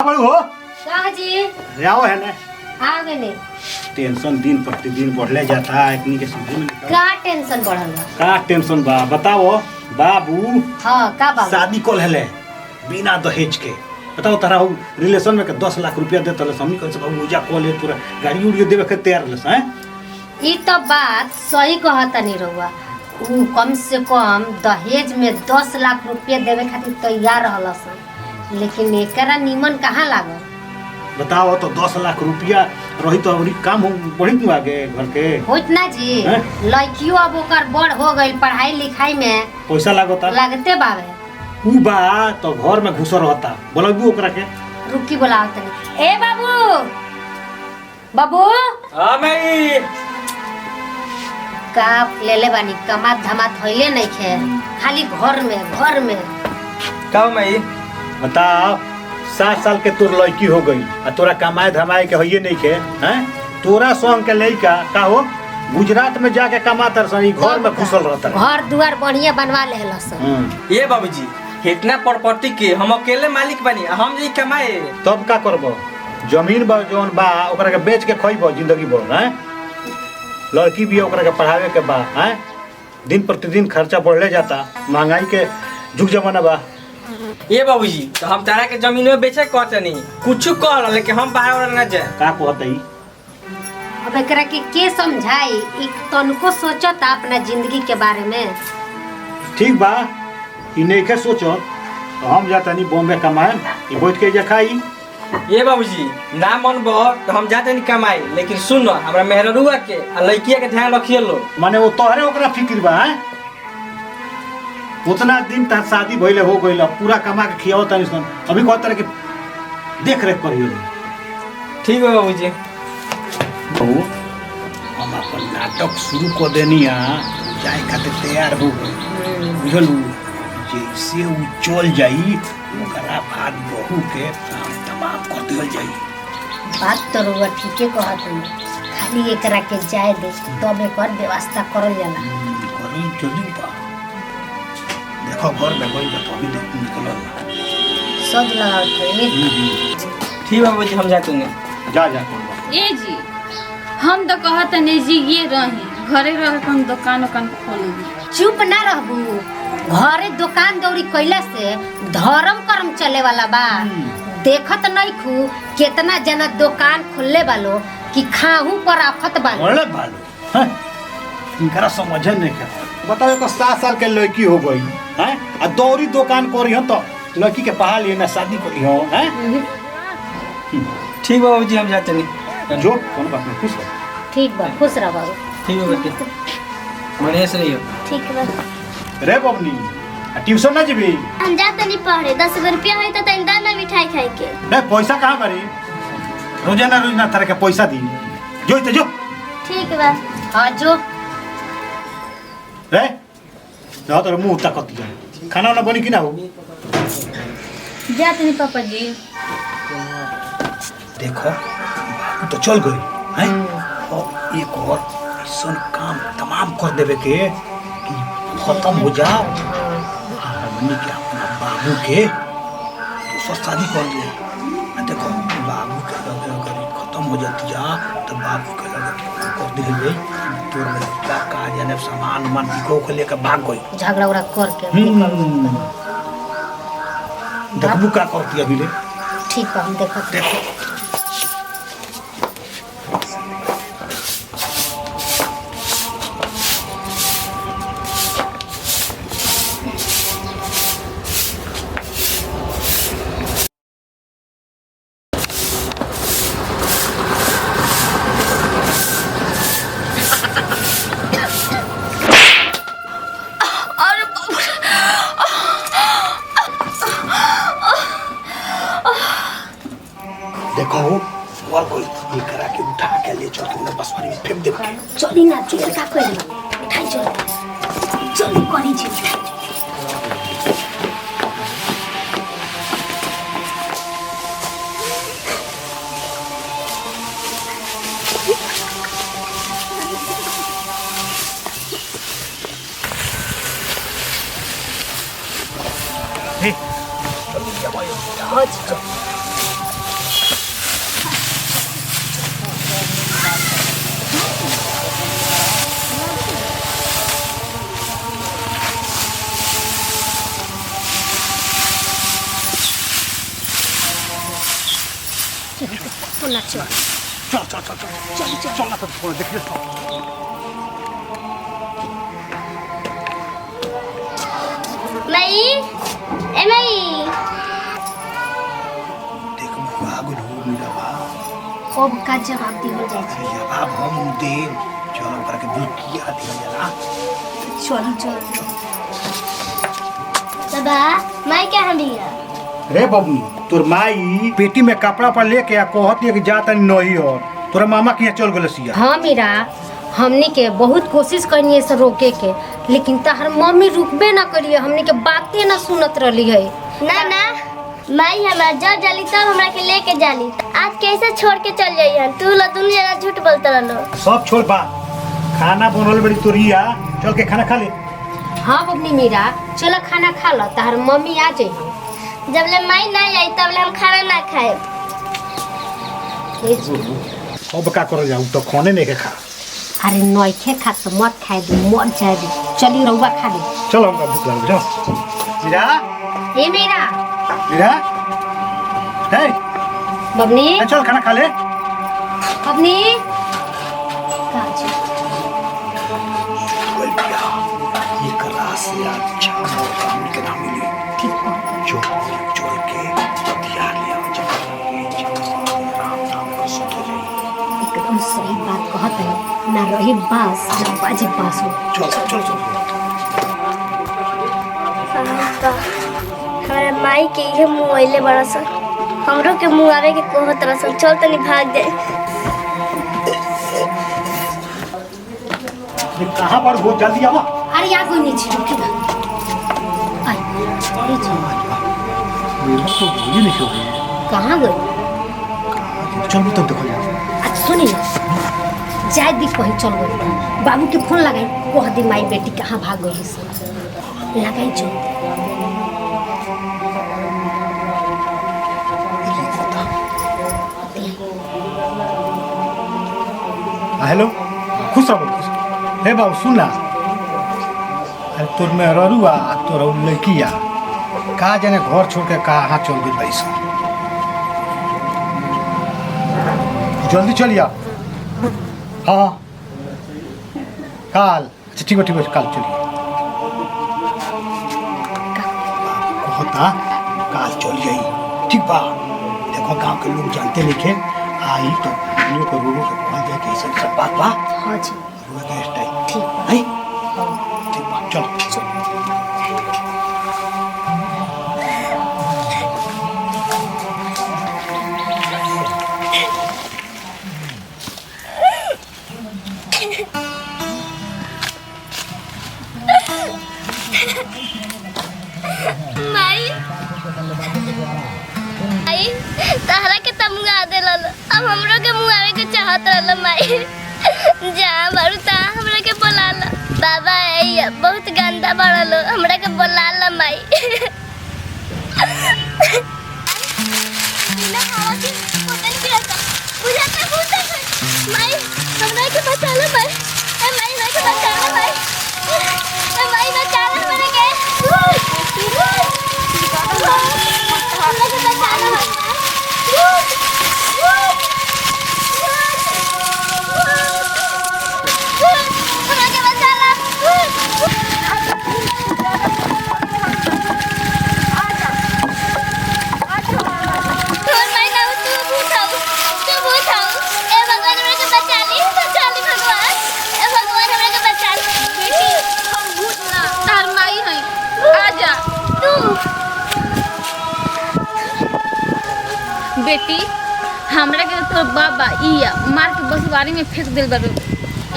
बड़ू हो का जी आओ है ने आ गए ने। टेंशन दिन प्रतिदिन बढ़ले जाता है इतनी के समझ में का टेंशन बढ़ल बा? का टेंशन बा बताओ बाबू हाँ का बाबू? शादी कल हले बिना दहेज के बताओ तारा रिलेशन में के 10 लाख रुपया देता ले हमनी कह बाबू पूजा कॉल पूरा गाड़ी उड़ी देवे के तैयार रहलस हैं। ई तो बात सही कहता नहीं रहुआ। ऊ कम से कम दहेज में 10 लाख रुपया देवे खातिर तैयार रहलस, लेकिन एकरा नीमन कहाँ लागल? बताओ तो 10 लाख रुपया रही तो और काम हो बढ़ी तू आगे घर के होत ना जी। लड़कियों अब ओकर बड़ हो गई, पढ़ाई लिखाई में पैसा लागता लगते बावे। ऊ बा तो घर में घुस रहता बोलबू ओकरा के रुकी बोलाओ तनी। ए बाबू बाबू हां मई का लेले बानी कमात धमात होइले नहीं खे, खाली घर में का मई बताओ 7 साल के तोर लड़की हो गई आ तोरा कमाए धमाए के होइए नहीं के हैं। तोरा संग के लड़का का हो गुजरात में जाके कमाता सही घर में घुसल रहता घर दुआर बढ़िया बनवा लेहलस। ये बाबूजी इतना प्रॉपर्टी के हम अकेले मालिक बनी, हम जी कमाए तब का करबो जमीन बा जोन बा ओकरा के बेच के खइबो जिंदगी भर हैं। लड़की भी ओकरा के पढ़ावे के बा हैं। दिन प्रतिदिन खर्चा बढ़ले जाता, महंगाई के जुग जमाना बा। ये बाबूजी तो हम तारा के जमीन में बेचे कहते नहीं कुछ कह लेकिन हम बाहर न जाए का कहतई अब एकरा के समझाई? ई तनको सोचता अपना जिंदगी के बारे में। ठीक बा ई नहीं के सोचो तो हम जाता नहीं बॉम्बे कमाए ई बैठ के जा खाई। ये बाबूजी ना मन बह तो हम जाते नहीं कमाई, लेकिन सुन हमरा मेहरुआ के आ लड़किया के ध्यान रखिए लो। माने वो तोहरे ओकरा फिक्र बा हैं। उतना दिन तक शादी भइले हो गइल पूरा कमा के खियाओ तनी सन अभी कहत रहे कि देख रेख करियो। ठीक है बाबूजी। तो हम अपन नाटक शुरू कर देनी जाए खातिर तैयार हो गए बुझलू। जैसे उ चल जाई ओकरा बाद बहू के काम तमाम कर दिया जाई। बात तो रुआ ठीके कहत हूँ, खाली एकरा के जाए दे तब एकर व्यवस्था करल जाला। करी जल्दी बा देखो घर में कोई बात अभी देख निकलल सज लगाओ थे। ठीक है बाबूजी हम जाते नहीं। जा कर ए जी हम तो कहत नहीं जी ये रही घरे रह के हम दुकान खोलेंगे। चुप ना रहबू, घरे दुकान दौरी कैला से धर्म कर्म चले वाला बा। देखत नहीं खू कितना जना दुकान खोलले बालो कि खाहू पर आफत बालो। बोले बालो हैं इनकरा समझे नहीं के बताओ एक 7 साल के लड़की हो गई हैं आ दौरी दुकान करी हो तो लड़की के पढ़ा लिए ना शादी करी हो हैं। ठीक है बाबूजी हम जाते नहीं। जो कौन बात में खुश हो। ठीक बा, खुश रह बाबू। ठीक है बेटी बढ़िया से रहियो। ठीक बा। रे बबनी ट्यूशन ना जीबी हम जाते नहीं पढ़े 10 रुपया है तो तन दाना मिठाई खाए के। रे पैसा कहाँ बारी रोजाना तरह के पैसा दी जो तो जो ठीक बा। हाँ जो रे जाओ तो मुंह तक खाना वाना बनी कि ना हो। जाते नहीं पापा जी। देखो बाबू तो चल गई हैं और एक और ऐसा काम तमाम कर देवे के कि खत्म हो जाओ हमने के अपना बाबू के दूसरा शादी कर दिए। देखो बाबू के लगे अगर खत्म हो जाती जा तो बाबू के लगे कर दिए गई तो लड़का का जाने सामान मान बिको के लेकर भाग गई झगड़ा उड़ा करके। देखबू का करती अभी ले। ठीक बा हम देखत देखो देखो और कोई ये करा के उठा के ले चल तुमने बसवारी में फेंक दे। चली ना चिर का कोई उठाई चली करी छी। हे चल सुना चल चल चल चल चल चल चल ना तो थोड़ा देखिए तो माई ए माई देख भाग लो मेरा बा अब का जवाब दियो जाए अरे या बा हम दे चलो करके दूध किया दिया जरा चल बाबा माई क्या हम दिया रे बबनी तोर माई पेटी में कपड़ा पर लेके आ कहत कि जाता नहीं और तोरा मामा के यहाँ चल गलसिया हाँ मीरा हमनी के बहुत कोशिश करनी है से रोके के लेकिन तहर मम्मी रुकबे ना करिए हमनी के बातें ना सुनत रही है ना ना माई हमरा जब जाली तब हमरा के लेके जाली आज कैसे छोड़ के चल जाई हन तू लो दुनिया जगह झूठ बोलत रहलो सब छोड़ बा खाना बनल बड़ी तोरिया चल के खाना खा ले हाँ बबनी मीरा चलो खाना खा लो तहर मम्मी आ जाए जब ले माई ना आई तब ले हम खाना ना खाए अब का कर जाऊँ तो खाने नहीं के खा अरे नौखे खा तो मत खाए दे मर जाए दे चली रहुआ खा ले चलो हमका भूख लग जाओ मीरा ये मीरा मीरा हे बबनी चल खाना खा ले बबनी काजी ये कला से अच्छा मौका मिल के ना मिले ठीक बात है। जो जोड़ के दिया लिया जब राम नाम को सुन जाए एकदम सही बात कहत है ना रही बास ना बाजे बास हो चल चल चल हमारे माई के ये मुंह अइले बड़ा सा हमरो के मुंह आवे के कहत रहा सन चल तनी भाग जाए ये कहां पर हो जल्दी आवा अरे आ कोई नीचे रुके ना आई ये चल मेरा तो भूल ही नहीं हो गई कहाँ गई चल तो देखो यार अच्छा सुनी ना जाए दी कहीं चल गई बाबू के फोन लगाई कह दी माई बेटी कहाँ भाग गई से लगाई जो हेलो खुश रहो खुश हे बाबू सुन ना अरे तोर में ररुआ तोर लड़किया का जाने घर छोड़ के कहाँ चल गई पैसा जल्दी चलिए हाँ काल अच्छा ठीक है काल चलिए कहता काल चल जाई ठीक बा देखो गांव के लोग जानते लिखे आई तो लोग को रोरो के बोल दे कि सब बात बा हाँ जी रोरो के स्टाइल ठीक बा। है ठीक बा चलो माई आई तहरा के त मुंह आ देलल अब हमरो के मुंह आवे के चाहत रहल माई जा मारू ता हमरा के बोला ल बाबा आई बहुत गंदा बड़लो हमरा के बोला ल माई ना हवा के पतन गिरता बुझाता भूत माई हमरा के बचा ल माई ए माई हमरा के बचा ल माई ए माई बचा ल हमरा के हमरा के बचा ल हमरा के बचा ल तोर माई ना तू भूत हो ए भगवान हमरा के बचा ली भगवान ए भगवान हमरा के बचा ली बेटी हम भूत ना तार माई है आजा तू बेटी हमरा के तोर बाबा इया मार के बसवारी में फेंक दिल बारू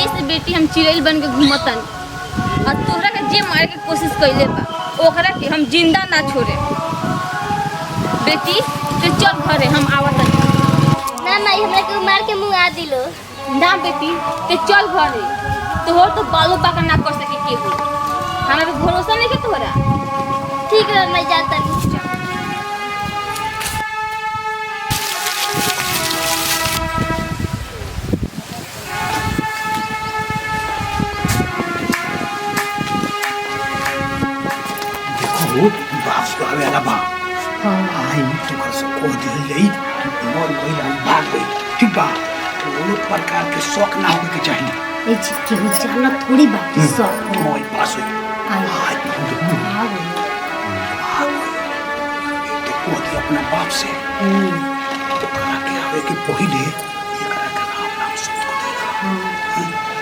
ऐसे बेटी हम चिड़ैल बन के घूमतन और तोहरा के जे मारे के कोशिश कइले बा ओकरा के हम जिंदा ना छोड़े बेटी ते चल घरे हम आवतन ना माई हमरा के मार के मुंह आ दिलो ना बेटी ते चल घरे तोहर तो बालो पाका ना कर सके केहू हमरा पे भरोसा नहीं के तोहरा ठीक है मैं जाता हूँ देखो बाप को आवे आला बा आई तो कर सको कह दिल जाई कि मर गई हम भाग गई, ठीक बा? कोनो प्रकार के शौक ना होवे के चाहिए। ए जी केहू जाना थोड़ी बात सब मोई पास हुई आई आज तो कह दी अपना बाप से तो करा के आवे के पहिले एकरा के राम नाम शब्द को देगा।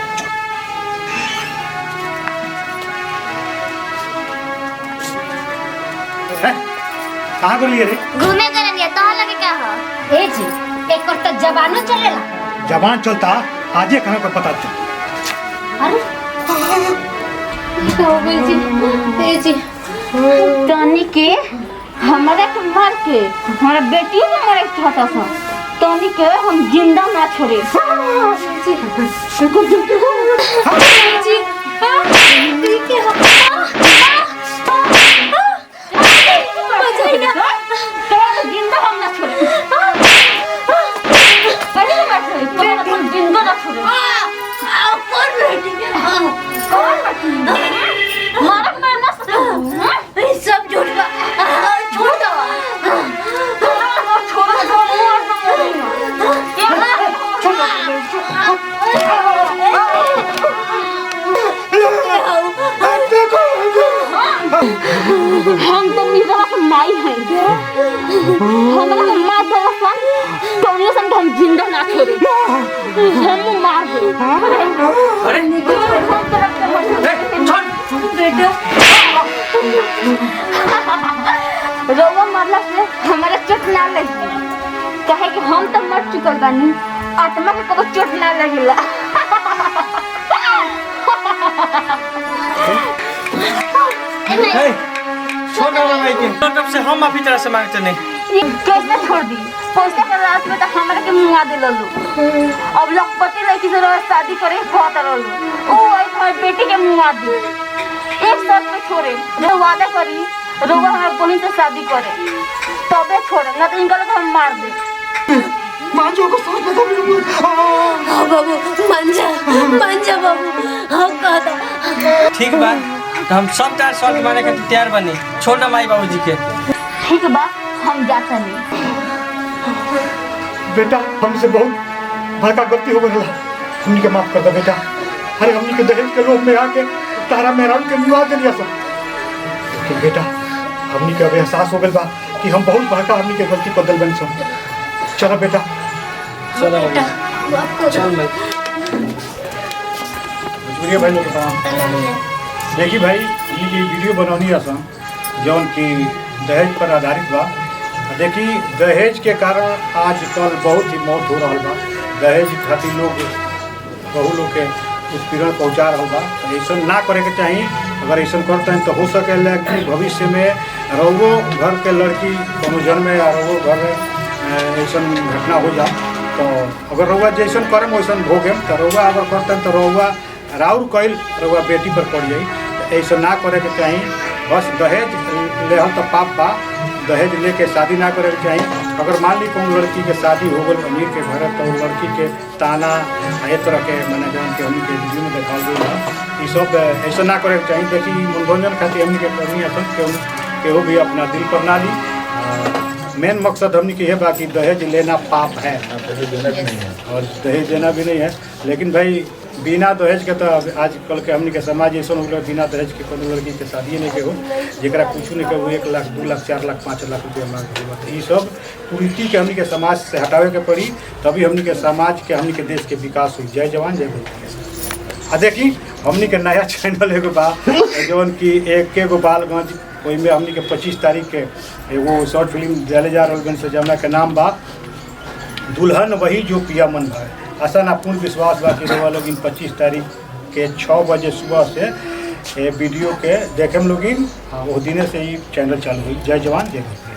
कहाँ बोलिए रे? घूमे करेंगे तो लगे क्या हो? ए जी एक और तो जवानो चलेला। जवान चलता आजे कहाँ का पता चल। अरे हो गई जी ए जी टनी के हमारा के मार के हमारा बेटियों को मारे चाहता था टनी के हम जिंदा ना छोड़े जी जी जिंदा हम ना छोड़े पहले ना छोड़े तुम जिंदा ना छोड़े कौन बेटी कौन बेटी मारा मैं ना सकता सब झूठ बा छोड़ दो छोड़ दो हम तो मेरा माई है हमारा माँ दरअसल टोनियो सन हम जिंदा ना छोड़े हम मार दे अरे बेटा रोवा मरला से हमारा चोट ना लगी कहे कि हम तो मर चुकल बानी आत्मा के कबो चोट ना लगेला छोड़ दो भाई के तब से हम माफी तरह से मांगते नहीं। कैसे छोड़ दी पैसा के रात में तो हमारे के मुंगा दे ललू अब लखपति लड़की से रोज शादी करे बहुत रहलू ओ आई तुम्हारी बेटी के मुंगा दी एक शर्त पे छोड़े जो वादा करी रोगा हमारे बहन से शादी करे तबे छोड़े ना तो इनका लोग हम मार दे मांझो को साथ में तो हाँ बाबू मान जा बाबू हाँ कहता ठीक बात तो हम सब तार शर्त माने के तैयार बनी छोड़ ना माई बाबूजी के। ठीक बा हम जाता नहीं बेटा हमसे बहुत बड़का गलती हो गई हमनी के माफ कर दे बेटा। अरे हमनी के दहेज के लोभ में आके तारा मेहरान के मुआ दे दिया सब। लेकिन बेटा हमनी के अब एहसास हो गई बा कि हम बहुत बड़का हमनी के गलती बदल बन सब। चलो बेटा चलो चल भाई भाई लोग देखिए भाई ये वीडियो बनौनी आसान जौन की दहेज पर आधारित बा। देखिए दहेज के कारण आजकल बहुत ही मौत हो रहा बा। दहेज खातिर लोग बहु लोग के उत्पीड़न पहुँचा रहा बा। ऐसा ना करे के चाहिए। अगर ऐसा करते हैं तो हो सके कि भविष्य में रउओ घर के लड़की कोनो जन्म में या रउओ घर में ऐसा घटना हो जाए तो अगर रउआ जैसन करम वैसन भोगेम तो रउआ अगर करते हैं तो रउआ राउर कैल रउआ बेटी पर पड़ जाई। ऐसा ना करे के चाहिए। बस दहेज लेहल तो पाप बा। दहेज लेके शादी ना करे के चाहिए। अगर मान ली कौन लड़की के शादी हो गई अमीर के घर तो लड़की के ताना ये तरह के मैंने जौन के हमनी के वीडियो में देखा गई ये सब ऐसा ना करे के चाहिए। देखिए मनोरंजन खातिर हमनी के करनी असन केहू भी अपना दिल पर ना ली। मेन मकसद हमनी के ये बा कि दहेज लेना पाप है और दहेज देना भी नहीं है। लेकिन भाई बिना दहेज के तो आजकल के हमनी के समाज ऐसा हो गया बिना दहेज के कोनो लड़की के शादी नहीं के हो जरा कुछ नहीं के 1 लाख 2 लाख 4 लाख 5 लाख रुपया मांग ये सब कुरीति के हमनी के समाज से हटावे के पड़ी तभी हमनी के समाज के हमनी के देश के विकास हुई। जय जवान जय भीम। देखी हमनी के नया चैनल एगो बा जौन की एक गोपालगंज वही में हमनी के 25 तारीख के एगो शॉर्ट फिल्म डाले जा रहा से जमुना के नाम बा दुल्हन वही जो पिया मन भाई। आशा ना पूर्ण विश्वास बा कि लोग इन 25 तारीख के 6 बजे सुबह से वीडियो के देखे लोग वो दिन से ही चैनल चालू हुई। जय जवान जय भीम।